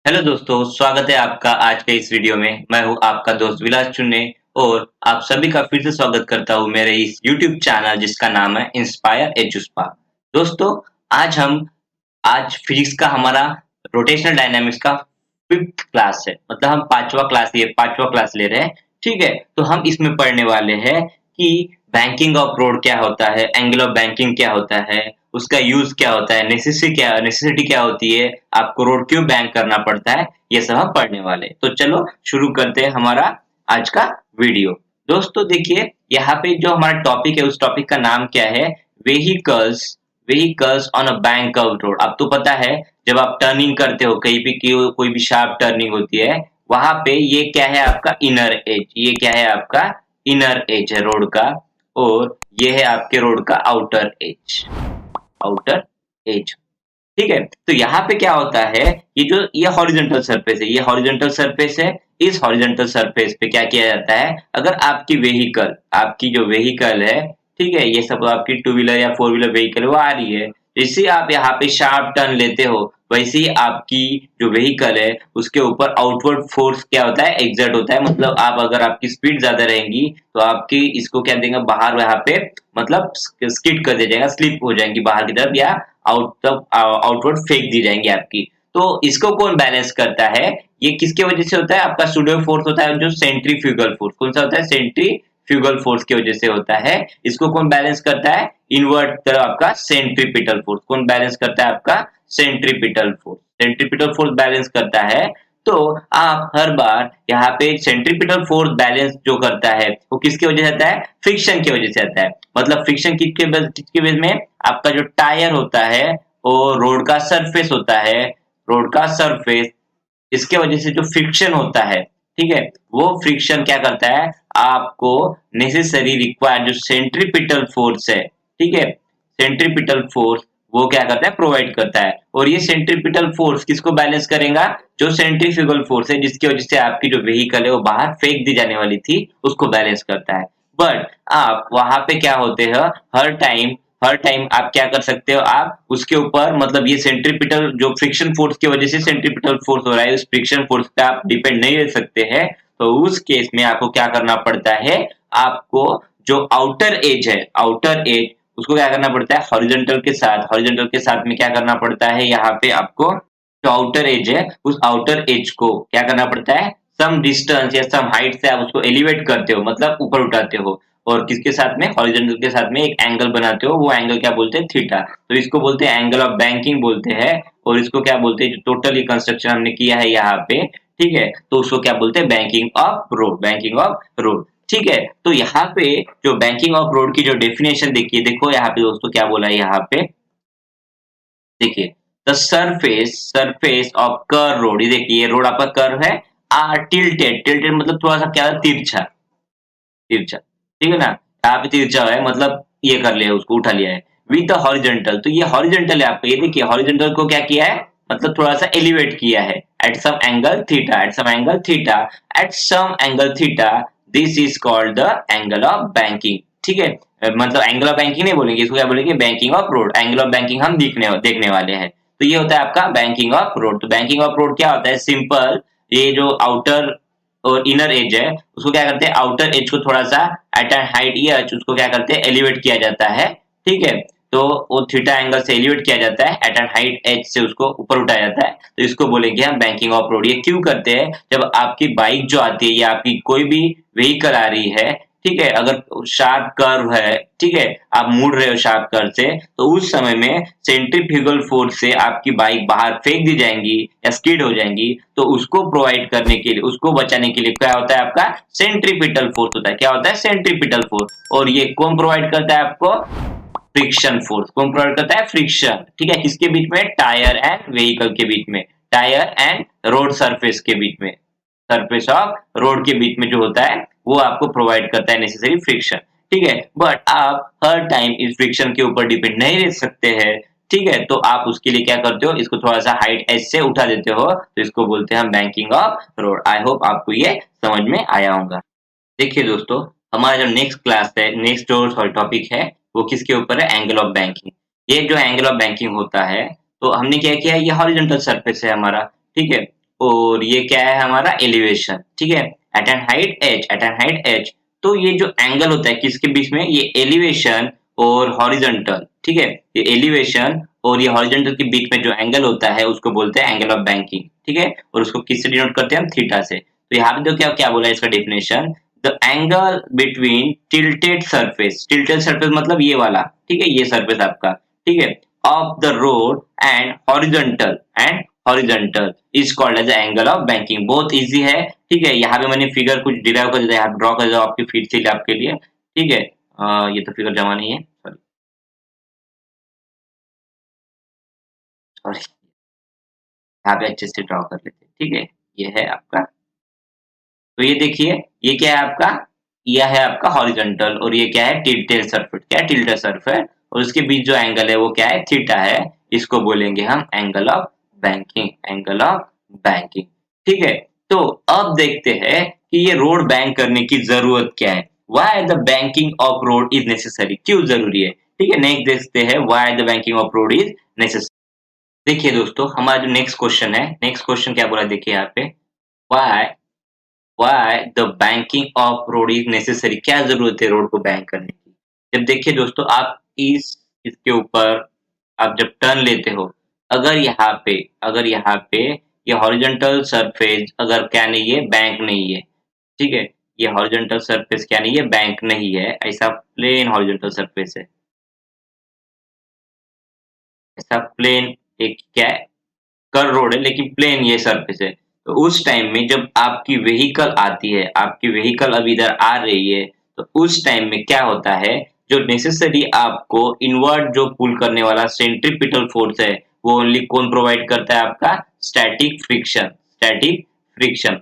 Hello दोस्तों, स्वागत है आपका आज के इस वीडियो में। मैं हूं आपका दोस्त विलास चुन्ने और आप सभी का फिर से स्वागत करता हूं मेरे इस यूट्यूब चैनल जिसका नाम है इंस्पायर एजुस्पा। दोस्तों, आज फिजिक्स का हमारा रोटेशनल डायनामिक्स का फिफ्थ क्लास है। मतलब हम पांचवा क्लास ले रहे हैं। ठीक है, तो हम इसमें पढ़ने वाले हैं कि बैंकिंग ऑफ रोड क्या होता है, एंगल ऑफ बैंकिंग क्या होता है, उसका यूज क्या होता है, नेसेसिटी क्या होती है, आपको रोड क्यों बैंक करना पड़ता है, ये सब हम पढ़ने वाले हैं। तो चलो शुरू करते हैं हमारा आज का वीडियो। दोस्तों देखिए, यहाँ पे जो हमारा टॉपिक है उस टॉपिक का नाम क्या है, vehicles vehicles on a bank of road. अब तो पता है, जब आप टर्निंग करते हो कहीं भी कोई भी शार्प टर्निंग होती है, वहां पे ये क्या है आपका इनर एज, ये क्या है आपका इनर एज है रोड का, और ये है आपके रोड का आउटर एज। ठीक है, तो यहाँ पे क्या होता है, ये हॉरिजॉन्टल सरफेस है, ये हॉरिजॉन्टल सरफेस है। इस हॉरिजॉन्टल सरफेस पे क्या किया जाता है, अगर आपकी जो व्हीकल है, ठीक है, ये सब आपकी टू व्हीलर या फोर व्हीलर व्हीकल वो आ रही है, जैसे आप यहाँ पे शार्प टर्न लेते हो, वैसे ही आपकी जो व्हीकल है उसके ऊपर आउटवर्ड फोर्स क्या होता है, एग्जर्ट होता है। मतलब आप अगर आपकी स्पीड ज्यादा रहेंगी तो आपकी इसको क्या देंगे बाहर, यहाँ पे मतलब स्किड कर दिया जाएगा, स्लिप हो जाएंगी बाहर की तरफ, या आउटवर्ड फेंक दी जाएंगी आपकी। तो इसको कौन बैलेंस करता है, ये किसके वजह से होता है, आपका सुडो फोर्स होता है, जो सेंट्रीफ्यूगल फोर्स। कौन सा होता है, सेंट्रीफ्यूगल फोर्स की वजह से होता है। इसको कौन बैलेंस करता है, इनवर्ट तरफ आपका सेंट्रीपिटल फोर्स। कौन बैलेंस करता है, आपका सेंट्रीपिटल फोर्स बैलेंस करता है। तो आप हर बार यहाँ पे सेंट्रीपिटल फोर्स बैलेंस जो करता है वो किसकी वजह से आता है, फ्रिक्शन की वजह से आता है। मतलब फ्रिक्शन किसके बेस में, आपका जो टायर होता है वो रोड का सरफेस होता है, रोड का सरफेस, इसके वजह से जो फ्रिक्शन होता है, ठीक है, वो फ्रिक्शन क्या करता है, आपको नेसेसरी रिक्वायर्ड जो सेंट्रीपिटल फोर्स है, ठीक है, सेंट्रीपिटल फोर्स वो क्या करता है, प्रोवाइड करता है। और ये सेंट्रीपिटल फोर्स किसको बैलेंस करेगा, जो सेंट्रीफ्यूगल फोर्स है जिसकी वजह से आपकी जो व्हीकल है वो बाहर फेंक दी जाने वाली थी, उसको बैलेंस करता है। बट आप वहां पे क्या होते हैं, हर टाइम आप क्या कर सकते हो, आप उसके ऊपर मतलब ये सेंट्रीपिटल जो फ्रिक्शन फोर्स की वजह से सेंट्रीपिटल फोर्स हो रहा है, उस फ्रिक्शन फोर्स पे आप डिपेंड नहीं रह सकते हैं। तो उस केस में आपको क्या करना पड़ता है, आपको जो आउटर एज उसको क्या करना पड़ता है, हॉरिजॉन्टल के साथ में क्या करना पड़ता है, यहाँ पे आपको जो आउटर एज है उस आउटर एज को क्या करना पड़ता है, सम डिस्टेंस या सम हाइट से आप उसको एलिवेट करते हो, मतलब ऊपर उठाते हो। और किसके साथ में, हॉरिजॉन्टल के साथ में एक एंगल बनाते हो, वो एंगल क्या बोलते हैं, थीटा। तो इसको बोलते हैं एंगल ऑफ बैंकिंग बोलते हैं। और इसको क्या बोलते हैं, जो टोटली कंस्ट्रक्शन हमने किया है यहाँ पे, ठीक है, तो उसको क्या बोलते हैं, बैंकिंग ऑफ रोड। ठीक है, तो यहाँ पे जो बैंकिंग ऑफ रोड की जो डेफिनेशन देखिए, देखो यहाँ पे दोस्तों क्या बोला है, यहाँ पे देखिए, the surface of curve road. ये देखिए, ये रोड आपका कर्व है, आर टिल्टेड मतलब थोड़ा सा क्या है, तिरछा तिरछा, ठीक है ना, यहाँ पे तिरछा है, मतलब ये कर लिया, उसको उठा लिया है विद द हॉरिजॉन्टल। तो ये हॉरिजॉन्टल है आपका, ये देखिए हॉरिजॉन्टल को क्या किया है, मतलब थोड़ा सा एलिवेट किया है at some angle theta. This is called the angle of banking. ठीक है, मतलब एंगल ऑफ बैंकिंग नहीं बोलेंगे, इसको क्या बोलेंगे, banking of road. Angle of banking हम देखने वाले हैं। तो ये होता है आपका बैंकिंग ऑफ रोड। तो बैंकिंग ऑफ रोड क्या होता है, सिंपल, ये जो आउटर और इनर एज है उसको क्या करते हैं, आउटर एज को थोड़ा सा एट एन हाइट एच उसको क्या करते हैं, एलिवेट किया जाता है। ठीक है, तो वो थीटा एंगल से एलिवेट किया जाता है, एट एन हाइट एच से उसको ऊपर उठाया जाता है। तो इसको बोलेंगे हम बैंकिंग ऑफ रोड। ये क्यों करते हैं, जब आपकी बाइक जो आती है या आपकी कोई भी व्हीकल आ रही है, ठीक है, अगर शार्प कर्व है, ठीक है, आप मुड़ रहे हो शार्प कर्व से, तो उस समय में सेंट्रीफ्यूगल फोर्स से आपकी बाइक बाहर फेंक दी जाएंगी या स्किड हो जाएंगी। तो उसको प्रोवाइड करने के लिए, उसको बचाने के लिए क्या होता है, आपका सेंट्रीपिटल फोर्स होता है। क्या होता है, सेंट्रीपिटल फोर्स। और ये कौन प्रोवाइड करता है आपको, फ्रिक्शन फोर्स। कौन प्रोवाइड करता है, फ्रिक्शन। ठीक है, किसके बीच में, टायर एंड व्हीकल के बीच में, टायर एंड रोड सरफेस के बीच में, सरफेस ऑफ रोड के बीच में जो होता है वो आपको प्रोवाइड करता है नेसेसरी फ्रिक्शन। ठीक है, बट आप हर टाइम इस फ्रिक्शन के ऊपर डिपेंड नहीं रह सकते हैं। ठीक है, तो आप उसके लिए क्या करते हो, इसको थोड़ा सा हाइट एज से उठा देते हो, तो इसको बोलते हैं हम banking of road. I hope आपको ये समझ में आया होगा। देखिए दोस्तों, हमारा जो नेक्स्ट क्लास है, नेक्स्ट जो सॉरी टॉपिक है, वो किसके ऊपर है, एंगल ऑफ बैंकिंग। ये जो एंगल ऑफ बैंकिंग होता है, तो हमने क्या किया, ये हॉरिजॉन्टल सरफेस है हमारा, ठीक है, और ये क्या है हमारा एलिवेशन, ठीक है। At an height H, at an height H, तो ये जो एंगल होता है किसके बीच में, ये एलिवेशन और हॉरिजॉन्टल, ठीक है। ये एलिवेशन और ये हॉरिजॉन्टल के बीच में जो एंगल होता है उसको बोलते हैं एंगल ऑफ बैंकिंग, ठीक है। और उसको किससे डिनोट करते हैं हम, थीटा से। तो यहाँ पे देखो क्या क्या बोला है इसका definition, the angle between tilted surface मतलब ये वाला, ठीक है, ये सरफेस आपका, ठीक है, of the road and horizontal is called as angle of banking. बहुत इजी है, ठीक है। यहाँ पे मैंने फिगर कुछ डिराइव कर दिया, यहाँ ड्रॉ कर दिया आपकी फीड से आपके लिए, ठीक है। ये तो फिगर जमा नहीं है, सॉरी सॉरी, यहाँ पे अच्छे से ड्रॉ कर लेते हैं, ठीक है। ये है आपका, तो ये देखिए, ये क्या है आपका, यह है आपका हॉरिजॉन्टल और ये क्या है, टिल्टेड सरफेस, क्या है, टिल्टेड सरफेस, और उसके बीच जो एंगल है वो क्या है, थीटा है। इसको बोलेंगे हम angle of banking, angle of banking, ठीक है। तो अब देखते हैं कि ये रोड बैंक करने की जरूरत क्या है, why the banking of road is necessary, क्यों जरूरी है, ठीक है। नेक्स्ट देखते हैं why the banking of road is necessary. देखिए दोस्तों, हमारा जो नेक्स्ट क्वेश्चन है, नेक्स्ट क्वेश्चन क्या बोला, देखिए यहाँ पे, why why the banking of road is necessary, क्या जरूरत है रोड को बैंक करने की। जब देखिए दोस्तों, आप इसके ऊपर आप जब टर्न लेते हो, अगर यहाँ पे ये हॉरिजॉन्टल सरफेस अगर क्या नहीं है, बैंक नहीं है, ठीक है। ये हॉरिजॉन्टल सरफेस क्या नहीं है, बैंक नहीं है, ऐसा प्लेन हॉरिजॉन्टल सरफेस है, ऐसा प्लेन एक क्या है, कर रोड है लेकिन प्लेन ये सरफेस है। तो उस टाइम में जब आपकी व्हीकल आती है, आपकी व्हीकल अब इधर आ रही है, तो उस टाइम में क्या होता है, जो नेसेसरी आपको इनवर्ट जो पुल करने वाला सेंट्रीपिटल फोर्स है, वो ओनली कौन प्रोवाइड करता है, आपका static friction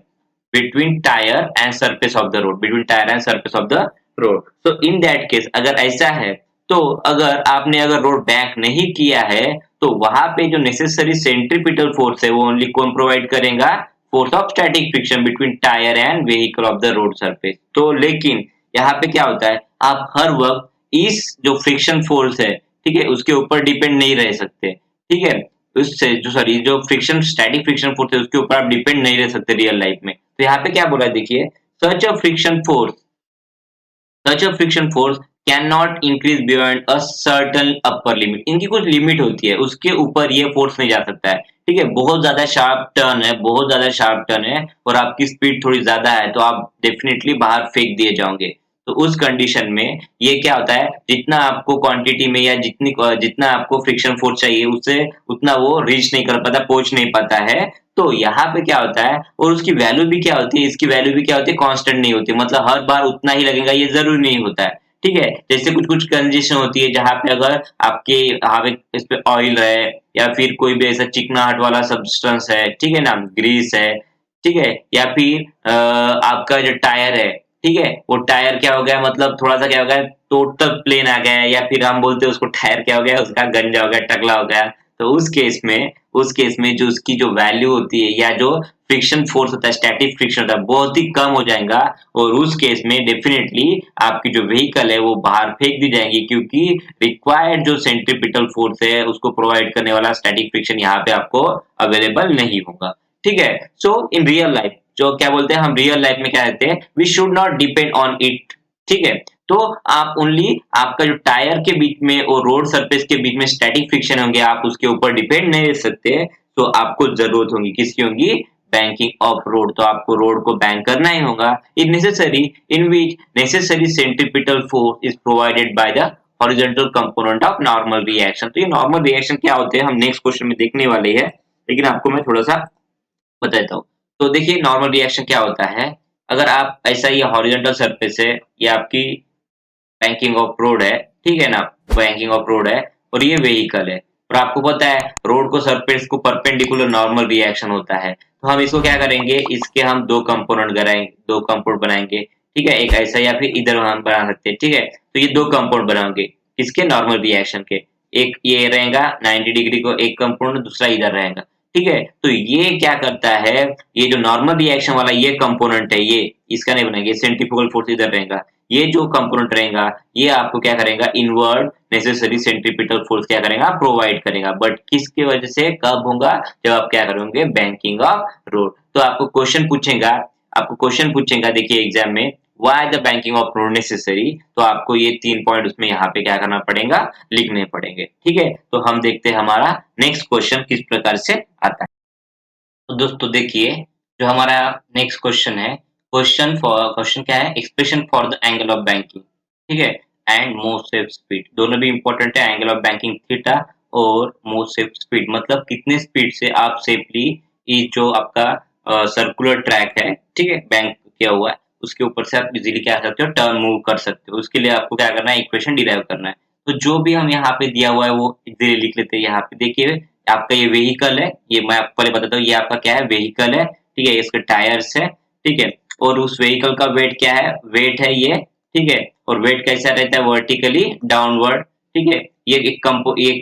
between tyre and surface of the road, between tyre and surface of the road. So in that case अगर ऐसा है, तो अगर रोड बैंक नहीं किया है, तो वहां पे जो नेसेसरी सेंट्रीपिटल फोर्स है वो ओनली कौन प्रोवाइड करेगा, force of static friction between tyre and vehicle of the road surface. तो लेकिन यहाँ पे क्या होता है, आप हर वक्त इस जो फ्रिक्शन फोर्स है, ठीक है, उसके ऊपर डिपेंड नहीं रह सकते, ठीक है। उससे जो सॉरी जो फ्रिक्शन स्टैटिक फ्रिक्शन फोर्स है उसके ऊपर आप डिपेंड नहीं रह सकते रियल लाइफ में। तो यहाँ पे क्या बोला है देखिए, such a friction force such a friction force cannot increase beyond a certain upper limit। इनकी कुछ लिमिट होती है, उसके ऊपर ये फोर्स नहीं जा सकता है, ठीक है। बहुत ज्यादा शार्प टर्न है, बहुत ज्यादा शार्प टर्न है और आपकी स्पीड थोड़ी ज्यादा है, तो आप डेफिनेटली बाहर फेंक दिए जाओगे। तो उस कंडीशन में ये क्या होता है, जितना आपको क्वांटिटी में या जितना आपको फ्रिक्शन फोर्स चाहिए उससे उतना वो रीच नहीं कर पाता, पहुंच नहीं पाता है। तो यहाँ पे क्या होता है, और उसकी वैल्यू भी क्या होती है, इसकी वैल्यू भी क्या होती है, कांस्टेंट नहीं होती, मतलब हर बार उतना ही लगेगा ये जरूरी नहीं होता है, ठीक है। जैसे कुछ कुछ कंडीशन होती है जहाँ पे अगर आपके यहाँ पे इस पे ऑयल है या फिर कोई भी ऐसा चिकनाहट वाला सब्सटेंस है, ठीक है ना, ग्रीस है, ठीक है, या फिर आपका जो टायर है, ठीक है, वो टायर क्या हो गया, मतलब थोड़ा सा क्या हो गया, टोटल प्लेन आ गया है, या फिर हम बोलते हैं उसको टायर क्या हो गया, उसका गंजा हो गया, टकला हो गया। तो उस केस में जो उसकी जो वैल्यू होती है या जो फ्रिक्शन फोर्स होता है, स्टैटिक फ्रिक्शन होता है, बहुत ही कम हो जाएगा। और उस केस में डेफिनेटली आपकी जो व्हीकल है वो बाहर फेंक दी जाएगी, क्योंकि रिक्वायर्ड जो सेंट्रीपिटल फोर्स है उसको प्रोवाइड करने वाला स्टैटिक फ्रिक्शन यहाँ पे आपको अवेलेबल नहीं होगा, ठीक है। सो इन रियल लाइफ जो क्या बोलते हैं, हम रियल लाइफ में क्या कहते हैं, we should not depend on it, ठीक है। तो आप ओनली आपका जो टायर के बीच में और रोड सरफेस के बीच में स्टैटिक फ्रिक्शन होंगे, आप उसके ऊपर डिपेंड नहीं रह सकते। तो आपको जरूरत होगी किसकी होगी, बैंकिंग ऑफ रोड। तो आपको रोड को बैंक करना ही होगा, इन necessary in which necessary centripetal force is provided by the horizontal component of normal reaction. तो ये नॉर्मल रिएक्शन क्या होते हैं हम नेक्स्ट क्वेश्चन में देखने वाले हैं, लेकिन आपको मैं थोड़ा सा बता देता हूँ। तो देखिए नॉर्मल रिएक्शन क्या होता है, अगर आप ऐसा ये हॉरिजॉन्टल सरफेस है, ये आपकी बैंकिंग ऑफ रोड है, ठीक है ना, बैंकिंग ऑफ रोड है और ये व्हीकल है, और आपको पता है रोड को सरफेस को परपेंडिकुलर नॉर्मल रिएक्शन होता है। तो हम इसको क्या करेंगे, इसके हम दो कंपोनेंट कराएंगे, दो कंपोनेंट बनाएंगे, ठीक है, एक ऐसा या फिर इधर हम बना सकते हैं, ठीक है। तो ये दो कंपोनेंट बनाएंगे किसके, नॉर्मल रिएक्शन के। एक ये रहेगा 90 डिग्री को एक कंपोनेंट, दूसरा इधर रहेगा, ठीक है। तो ये क्या करता है, ये जो नॉर्मल रिएक्शन वाला ये कंपोनेंट है, ये इसका नहीं बनेगा, सेंट्रीफ्यूगल फोर्स इधर रहेगा, ये जो कंपोनेंट रहेगा ये आपको क्या करेगा, इनवर्ड नेसेसरी सेंट्रीपिटल फोर्स क्या करेगा, प्रोवाइड करेगा। बट किसकी वजह से, कब होगा, जब आप क्या करोगे, बैंकिंग ऑफ रोड। तो आपको क्वेश्चन पूछेगा देखिए एग्जाम में, why the banking of road necessary, तो आपको ये 3 पॉइंट उसमें यहाँ पे क्या करना पड़ेगा, लिखने पड़ेंगे। ठीक है, तो हम देखते हैं हमारा नेक्स्ट क्वेश्चन किस प्रकार से आता है। तो दोस्तों देखिए, जो हमारा नेक्स्ट क्वेश्चन है, क्वेश्चन क्या है, expression for the angle of banking, ठीक है, एंड मोस्ट सेफ स्पीड, दोनों भी इंपॉर्टेंट है, एंगल ऑफ बैंकिंग थीटा और मोस्ट सेफ स्पीड, मतलब कितने स्पीड से आप सेफली ये जो आपका सर्कुलर ट्रैक है, ठीक है, बैंक किया हुआ है, उसके ऊपर से आप इजीली क्या कर सकते हो, टर्न मूव कर सकते हो। उसके लिए आपको क्या करना है, इक्वेशन डिराइव करना है। तो जो भी हम यहाँ पे दिया हुआ है वो इजीली लिख लेते हैं। यहाँ पे देखिए, आपका ये व्हीकल है, ये मैं आपको पहले बताता हूँ, ये आपका क्या है, व्हीकल है, ठीक है, इसके टायर्स है, ठीक है, और उस व्हीकल का वेट क्या है, वेट है ये, ठीक है, और वेट कैसा रहता है, वर्टिकली डाउनवर्ड, ठीक है, ये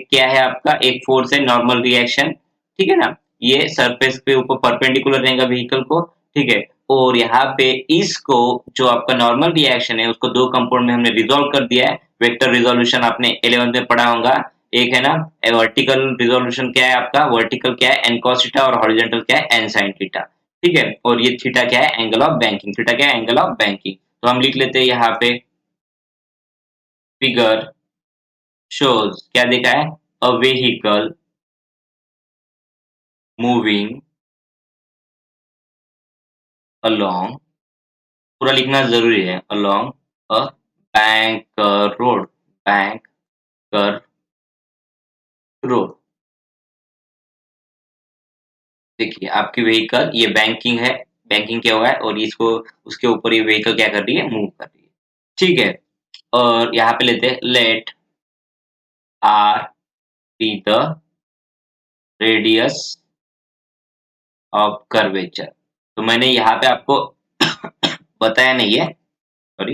क्या है आपका, एक फोर्स है, नॉर्मल रिएक्शन, ठीक है ना, ये सरफेस पे ऊपर परपेंडिकुलर रहेगा व्हीकल को, ठीक है, और यहाँ पे इसको जो आपका नॉर्मल रिएक्शन है उसको दो कंपाउंड में हमने रिजोल्व कर दिया है। वेक्टर रिजोल्यूशन आपने 11th में पढ़ा होगा, एक है ना वर्टिकल रिजोल्यूशन, क्या है आपका वर्टिकल, क्या है एन कॉस थीटा, और हॉरिजॉन्टल क्या है एन साइन थीटा, ठीक है, और ये थीटा क्या है, एंगल ऑफ बैंकिंग, थीटा क्या है, एंगल ऑफ बैंकिंग। तो हम लिख लेते हैं यहाँ पे, फिगर शोज, क्या देखा है, अ व्हीकल मूविंग अलोंग, पूरा लिखना जरूरी है, along a bank road, bank road. देखिए आपकी व्हीकल ये बैंकिंग है, बैंकिंग क्या हुआ है, और इसको उसके ऊपर ये व्हीकल क्या कर रही है, मूव कर रही है, ठीक है। और यहाँ पे लेते हैं, let R be the radius of curvature. तो मैंने यहाँ पे आपको बताया नहीं है, सॉरी,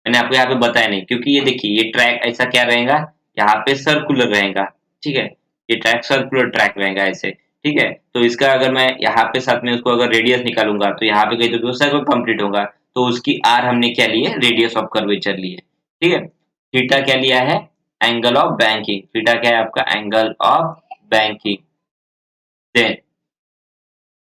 मैंने आपको यहाँ पे बताया नहीं, क्योंकि ये देखिए ये ट्रैक ऐसा क्या रहेगा, यहाँ पे सर्कुलर रहेगा, ठीक है, ये ट्रैक सर्कुलर ट्रैक रहेगा ऐसे, ठीक है। तो इसका अगर मैं यहाँ पे साथ में उसको अगर रेडियस निकालूंगा तो यहाँ पे कहीं तो दूसरा सर्कल कंप्लीट होगा, तो उसकी आर हमने क्या ली है, रेडियस ऑफ कर्वेचर ली है, ठीक है। थीटा क्या लिया है, एंगल ऑफ बैंकिंग, थीटा क्या है आपका, angle of banking, then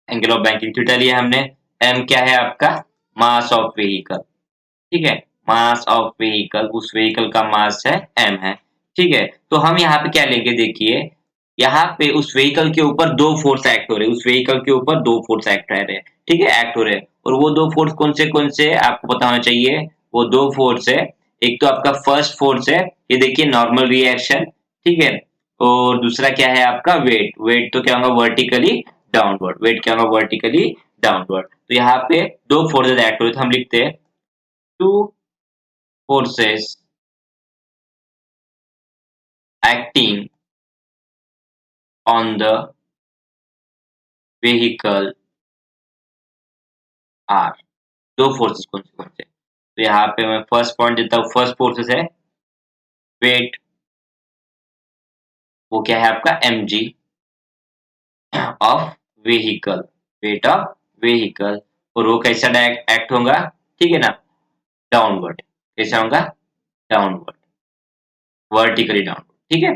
angle of banking theta लिया हमने, एम क्या है आपका, मास ऑफ व्हीकल, ठीक है, मास ऑफ व्हीकल, उस व्हीकल का मास है एम है, ठीक है। तो हम यहाँ पे क्या लेंगे, देखिए यहाँ पे उस व्हीकल के ऊपर दो फोर्स एक्ट हो रहे हैं, उस व्हीकल के ऊपर दो फोर्स एक्ट रह रहे हैं, ठीक है, एक्ट हो रहे हैं, और वो दो फोर्स कौन से आपको पता होना चाहिए, वो दो फोर्स है, एक तो आपका फर्स्ट फोर्स है, ये देखिए नॉर्मल रिएक्शन, ठीक है, और दूसरा क्या है आपका वेट, वेट तो क्या होगा, वर्टिकली डाउनवर्ड, वेट क्या होगा, वर्टिकली डाउनवर्ड। तो यहाँ पे दो फोर्सेज एक्ट हो रहे, तो हम लिखते हैं two forces acting on the vehicle are, दो फोर्सेस कौन से, तो यहाँ पे मैं फर्स्ट पॉइंट देता हूँ, फर्स्ट फोर्सेस है वेट, वो क्या है आपका mg of vehicle, weight of vehicle, और वो कैसा एक्ट होगा, ठीक है ना, डाउनवर्ड, कैसा होगा, डाउनवर्ड, वर्टिकली डाउनवर्ड, ठीक है,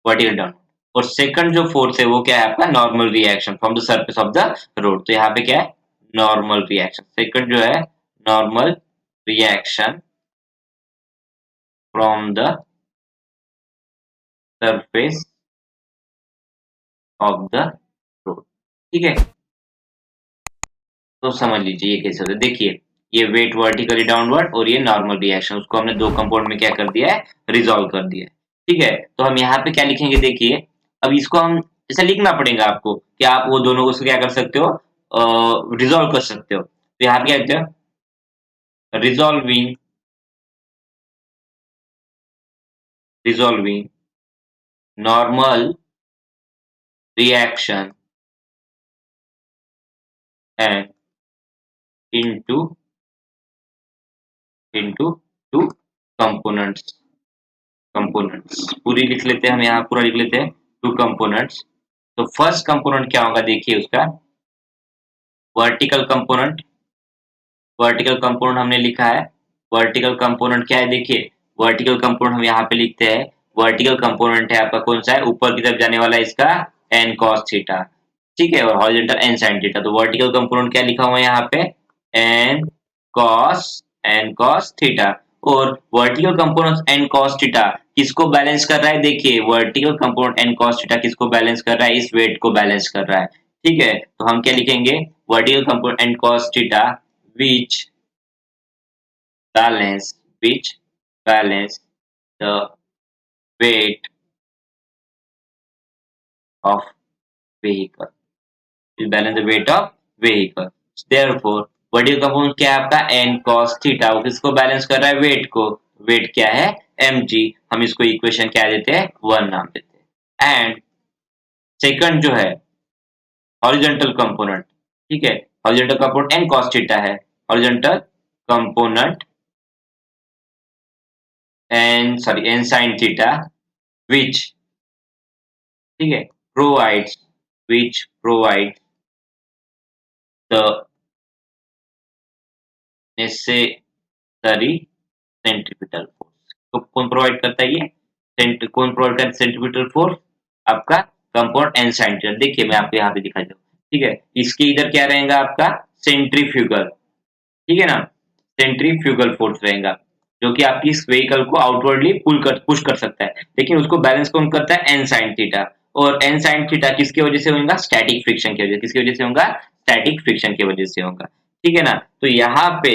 वर्टिकली डाउनवर्ड। और सेकंड जो फोर्स है वो क्या है आपका, normal reaction from the surface of the road, तो यहाँ पे क्या है, नॉर्मल रिएक्शन, सेकंड जो है normal reaction from the surface of the road, ठीक है। तो समझ लीजिए ये कैसे होता है, देखिए ये वेट वर्टिकली डाउनवर्ड और ये नॉर्मल रिएक्शन, उसको हमने दो कंपाउंड में क्या कर दिया है, रिजॉल्व कर दिया है, ठीक है। तो हम यहाँ पे क्या लिखेंगे, देखिए अब इसको हम ऐसा लिखना पड़ेगा आपको कि आप वो दोनों को क्या कर सकते हो, रिजॉल्व कर सकते हो। तो यहाँ पे क्या कहते हैं, resolving, resolving normal reaction and into into two components, components पूरी लिख लेते हैं हम, यहाँ पूरा लिख लेते हैं, टू कंपोनेंट्स। तो फर्स्ट कंपोनेंट क्या होगा, देखिए उसका वर्टिकल कंपोनेंट, वर्टिकल कंपोनेंट हमने लिखा है, वर्टिकल कंपोनेंट क्या है, देखिए वर्टिकल कंपोनेंट हम यहाँ पे लिखते हैं, वर्टिकल कंपोनेंट है आपका कौन सा है, ऊपर की तरफ जाने वाला इसका एन कॉस थीटा, ठीक है, और हॉरिजॉन्टल एन साइन थीटा। तो वर्टिकल कंपोनेंट क्या लिखा हुआ है यहाँ पे, एन कॉस थीटा। और vertical component N cos theta किसको बैलेंस कर रहा है, देखिए vertical component N cos theta किसको बैलेंस कर रहा है, इस वेट को बैलेंस कर रहा है। ठीक है, तो हम क्या लिखेंगे, vertical component N cos theta which balance which balance the weight of vehicle, will balance the weight of vehicle। therefore vertical component क्या है आपका, n cos थीटा, वो किसको बैलेंस कर रहा है, वेट को। वेट क्या है, mg। हम इसको इक्वेशन क्या देते हैं, 1 नाम देते हैं। एंड सेकंड जो है हॉरिजॉन्टल कंपोनेंट, ठीक है, horizontal component n cos theta है, horizontal component n sin theta which, ठीक है, provides which provides the necessary centripetal force। तो कौन प्रोवाइड करता है ये, कौन प्रोवाइड करता है सेंट्रीपिटल फोर्स, आपका कंपाउंड एन साइन थीटा। देखिए मैं आपको यहाँ पे दिखा दूं, ठीक है, इसके इधर क्या रहेगा आपका सेंट्रीफ्यूगल, ठीक है ना, सेंट्रीफ्यूगल फोर्स रहेगा जो कि आपकी इस व्हीकल को आउटवर्डली पुश कर सकता है, लेकिन उसको बैलेंस कौन करता है, एन साइन थीटा। और एन साइन थीटा किसकी वजह से होगा, स्टैटिक फ्रिक्शन की वजह, किसकी वजह से होगा, स्टैटिक फ्रिक्शन की वजह से होगा। ठीक है ना, तो यहाँ पे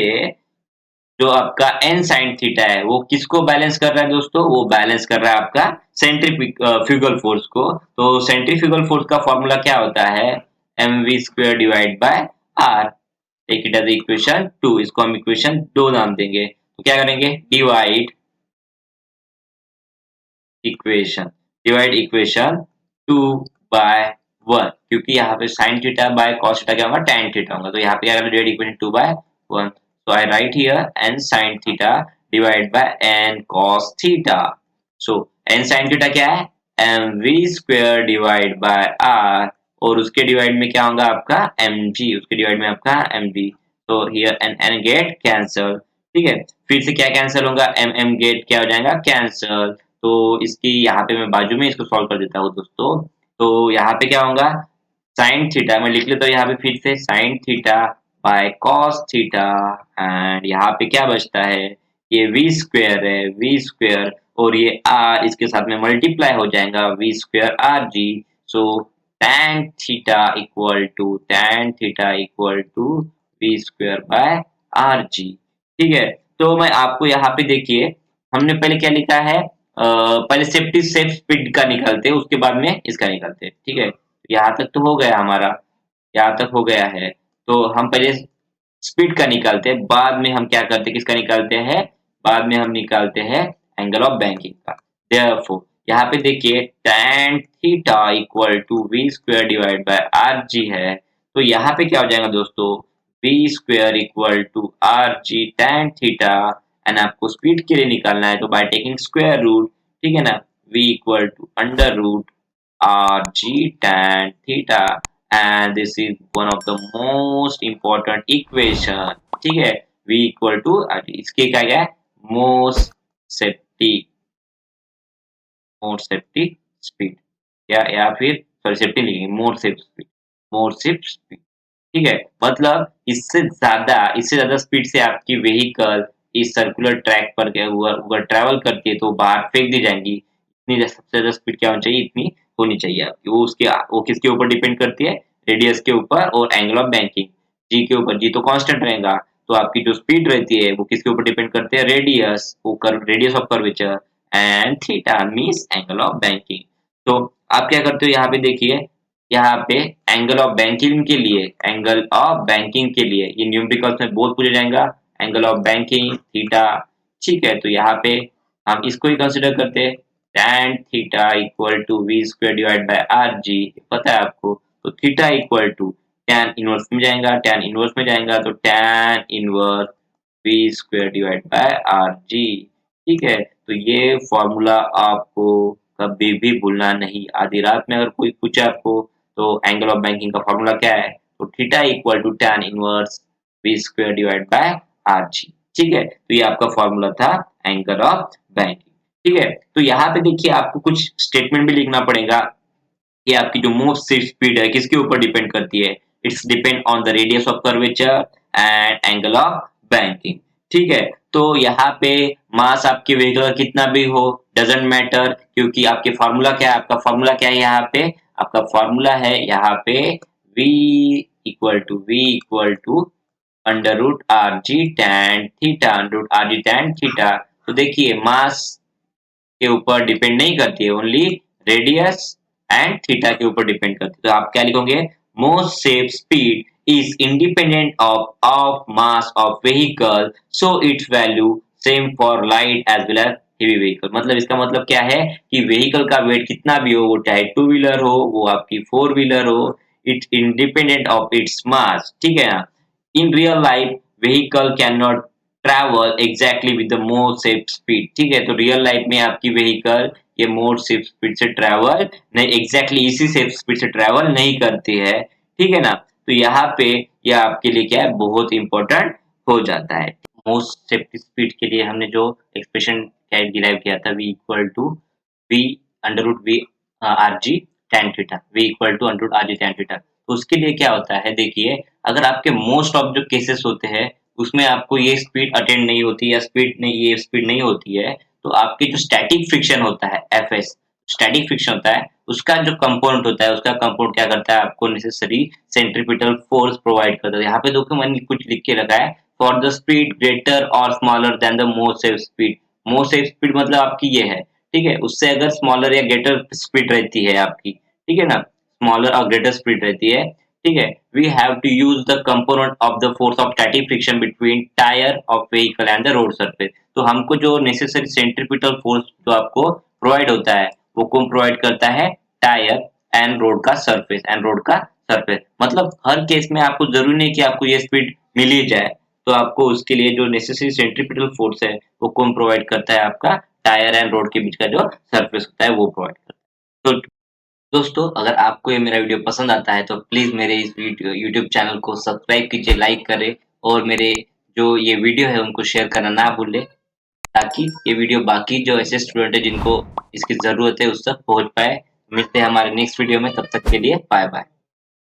जो आपका एन साइन थीटा है वो किसको बैलेंस कर रहा है दोस्तों, वो बैलेंस कर रहा है आपका सेंट्रीफ्यूगल फोर्स को। तो सेंट्रीफ्यूगल फोर्स का फॉर्मूला क्या होता है, M V square divide by R. Take it as equation 2, इसको हम इक्वेशन 2 नाम देंगे। तो क्या करेंगे, डिवाइड इक्वेशन 2 बाय 1, क्योंकि यहाँ पे sign theta by cos theta क्या होगा, tan थीटा होगा। तो यहाँ पे क्या करेंगे, divide equation 2 by 1। So I write here n sin theta divided by n cos theta. So n sin theta क्या है, mv square divided by r, और उसके डिवाइड में क्या होगा आपका mg, उसके डिवाइड में आपका mg। तो here n get cancel, ठीक है, फिर से क्या कैंसिल होगा, m get क्या हो जाएगा, कैंसिल। तो इसकी यहाँ पे मैं बाजू में इसको सॉल्व कर देता हूँ दोस्तों। तो यहाँ पे क्या होगा, साइन थीटा मैं लिख लेता हूँ यहाँ पे फिर से, sine theta by cos theta, and यहाँ पे क्या बचता है, ये वी स्क्वायर है, वी स्क्वायर, और ये आर इसके साथ में मल्टीप्लाई हो जाएगा, V square R G. So tan theta equal to V square by R G. ठीक है, तो मैं आपको यहाँ पे देखिए, हमने पहले क्या लिखा है, पहले सेफ्टी सेफ स्पीड का निकालते हैं, उसके बाद में इसका निकालते हैं। ठीक है, यहाँ तक तो हो गया हमारा, यहाँ तक हो गया है। तो हम पहले स्पीड का निकालते हैं, बाद में हम क्या करते हैं, किसका निकालते हैं, बाद में हम निकालते हैं एंगल ऑफ बैंकिंग का। देयरफॉर यहाँ पे देखिए tan theta equal to V square divide by R G है। तो यहाँ पे क्या हो जाएगा दोस्तों, V square equal to R G tan theta, and आपको स्पीड के लिए निकालना है तो बाय टेकिंग स्क्वायर रूट, ठीक है ना, v equal to under root R G tan theta, and this is one of the most important equation। ठीक है, v इक्वल टू इसके क्या है, मोस्ट सेफ्टी स्पीड, या फिर सॉरी सेफ्टी नहीं, मोर सेफ स्पीड। ठीक है, मतलब इससे ज्यादा स्पीड से आपकी व्हीकल इस सर्कुलर ट्रैक पर क्या हुआ अगर ट्रैवल करती है तो बाहर फेंक दी जाएंगी। इतनी सबसे ज्यादा स्पीड क्या होनी चाहिए, इतनी होनी चाहिए आपकी। वो किसके ऊपर डिपेंड करती है, रेडियस के ऊपर और एंगल ऑफ बैंकिंग, जी के ऊपर। जी तो कांस्टेंट रहेगा, तो आपकी जो स्पीड रहती है वो किसके ऊपर डिपेंड करती है, रेडियस, वो radius of curvature, and theta means angle of banking. तो आप क्या करते हो, यहाँ पे देखिए, यहाँ पे एंगल ऑफ बैंकिंग के लिए ये न्यूमेरिकल्स में बहुत पूछा जाएगा, एंगल ऑफ बैंकिंग थीटा। ठीक है, तो यहाँ पे हम इसको ही कंसिडर करते हैं, tan theta equal to V square divide by R G, पता है आपको। तो theta equal to tan inverse में जाएगा, तो tan inverse V square divide by R G. ठीक है, तो ये फॉर्मूला आपको कभी भी भूलना नहीं। आधी रात में अगर कोई पूछे आपको तो एंगल ऑफ बैंकिंग का फॉर्मूला क्या है, तो theta equal to tan inverse V square divide by R G. ठीक है, तो ये आपका फॉर्मूला था एंगल ऑफ बैंकिंग। ठीक है, तो यहाँ पे देखिए आपको कुछ स्टेटमेंट भी लिखना पड़ेगा। ये आपकी जो मूव स्पीड है किसके ऊपर डिपेंड करती है? It's depend on the radius of curvature and angle of banking. ठीक है, तो यहाँ पे मास आपके व्हीकल का कितना भी हो डजेंट मैटर, क्योंकि आपके फार्मूला क्या है? आपका फार्मूला क्या है यहाँ पे? आपका फार्मूला है यहाँ पे v equal to under root R G tan theta, under root R G tan theta. तो देखिए मास के ऊपर डिपेंड नहीं करती है, ओनली रेडियस एंड थीटा के ऊपर डिपेंड करती है। तो आप क्या लिखोगे? Most safe speed is independent of mass of vehicle, so its value same for light as well as heavy vehicle. मतलब इसका मतलब क्या है कि व्हीकल का वेट कितना भी हो, वो चाहे टू व्हीलर हो, वो आपकी फोर व्हीलर हो, it's independent of its mass. ठीक है ना? In real life vehicle can not travel exactly with the more safe speed. ठीक है, तो रियल लाइफ में आपकी व्हीकल ये मोर सेफ स्पीड से ट्रैवल नहीं, एग्जैक्टली इसी सेफ स्पीड से ट्रैवल नहीं करती है। ठीक है ना? तो यहाँ पे यह आपके लिए क्या है? बहुत इंपॉर्टेंट हो जाता है। मोस्ट सेफ्टी स्पीड के लिए हमने जो एक्सप्रेशन क्या डिराइव किया था, v equal to V under root V R G tan theta, v equal to under root R G tan theta. तो उसके लिए क्या होता है, देखिए अगर आपके मोस्ट ऑफ जो केसेस होते हैं उसमें आपको ये स्पीड अटेंड नहीं होती या स्पीड नहीं, ये स्पीड नहीं होती है, तो आपके जो स्टैटिक फ्रिक्शन होता है एफएस, स्टैटिक फ्रिक्शन होता है, उसका जो कंपोनेंट होता है, उसका कंपोनेंट क्या करता है? आपको नेसेसरी सेंट्रीपिटल फोर्स प्रोवाइड करता है। यहाँ पे देखो मैंने कुछ लिख के रखा है, फॉर द स्पीड ग्रेटर और smaller than the most safe speed. Most safe speed मतलब आपकी ये है, ठीक है, उससे अगर स्मॉलर या ग्रेटर स्पीड रहती है आपकी, ठीक है ना, स्मॉलर और ग्रेटर स्पीड रहती है, ठीक है, we have to use the component of the force of static friction between tire of vehicle and the road surface। तो हमको जो नेसेसरी सेंट्रीपिटल फोर्स जो आपको प्रोवाइड होता है वो कौन प्रोवाइड करता है? टायर एंड रोड का सरफेस, एंड रोड का सरफेस। मतलब हर केस में आपको जरूरी नहीं कि आपको ये स्पीड मिल ही जाए, तो आपको उसके लिए जो नेसेसरी सेंट्रीपिटल फोर्स है वो कौन प्रोवाइड करता है? आपका टायर एंड रोड के बीच का जो सरफेस होता है वो प्रोवाइड करता है। तो दोस्तों अगर आपको ये मेरा वीडियो पसंद आता है तो प्लीज मेरे इस वीडियो यूट्यूब चैनल को सब्सक्राइब कीजिए, लाइक करें, और मेरे जो ये वीडियो है उनको शेयर करना ना भूलें, ताकि ये वीडियो बाकी जो ऐसे स्टूडेंट है जिनको इसकी जरूरत है उस तक पहुंच पाए। मिलते हैं हमारे नेक्स्ट वीडियो में, तब तक के लिए बाय बाय।